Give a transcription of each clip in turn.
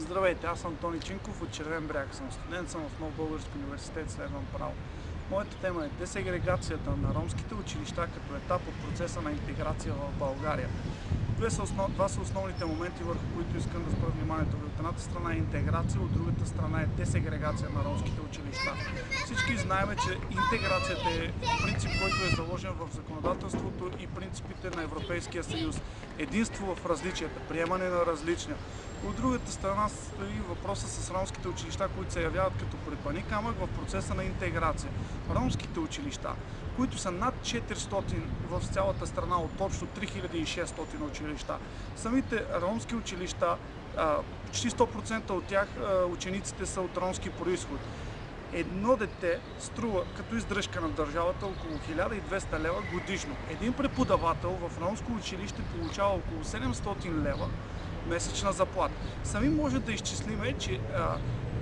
Здравейте, аз съм Тони Чинков от Червен бряг. Съм студент, съм в Нов български университет, следвам право. Моята тема е десегрегацията на ромските училища като етап от процеса на интеграция в България. Това са основните моменти, върху които искам да спра вниманието ви. От едната страна е интеграция, от другата страна е десегрегация на ромските училища. Всички знаем, че интеграцията е принцип, който е заложен в законодателството и принципите на Европейския съюз. Единство в различията, приемане на различния. От другата страна стои въпроса с ромските училища, които се явяват като препъни камък в процеса на интеграция. Ромските училища, които са над 400 в цялата страна от общо 3600 училища. Самите ромски училища, почти 100% от тях учениците са от ромски произход. Едно дете струва като издръжка на държавата около 1200 лева годишно. Един преподавател в ромско училище получава около 700 лева месечна заплата. Сами може да изчислиме, че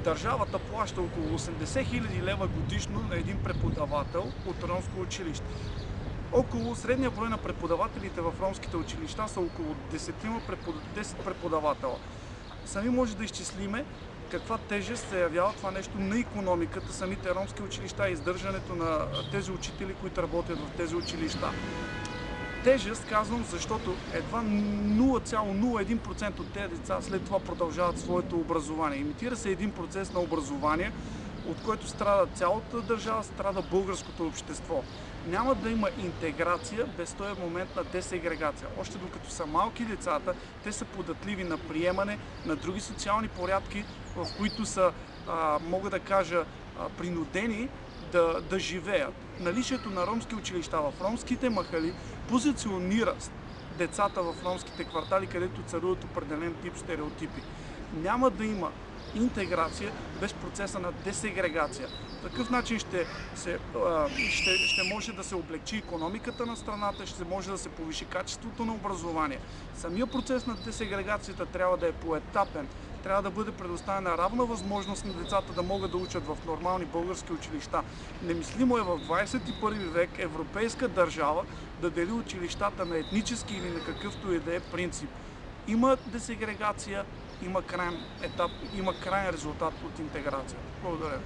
държавата плаща около 80 000 лева годишно на един преподавател от ромско училище. Средния брой на преподавателите в ромските училища са около 10 преподавателя. Сами може да изчислиме каква тежест се явява това нещо на икономиката, самите ромски училища и издържането на тези учители, които работят в тези училища. Тежест казвам, защото едва 0,01% от тези деца след това продължават своето образование. Имитира се един процес на образование, от който страда цялата държава, страда българското общество. Няма да има интеграция без този момент на десегрегация. Още докато са малки децата, те са податливи на приемане на други социални порядки, в които са, мога да кажа, принудени да живеят. Наличието на ромски училища в ромските махали позиционира децата в ромските квартали, където царуват определен тип стереотипи. Няма да има интеграция без процеса на десегрегация. По такъв начин ще може да се облегчи икономиката на страната, ще може да се повиши качеството на образование. Самия процес на десегрегацията трябва да е поетапен. Трябва да бъде предоставена равна възможност на децата да могат да учат в нормални български училища. Немислимо е в 21 век европейска държава да дели училищата на етнически или на какъвто и да е принцип. Има десегрегация, има крайен етап, има крайен резултат от интеграция. Благодаря.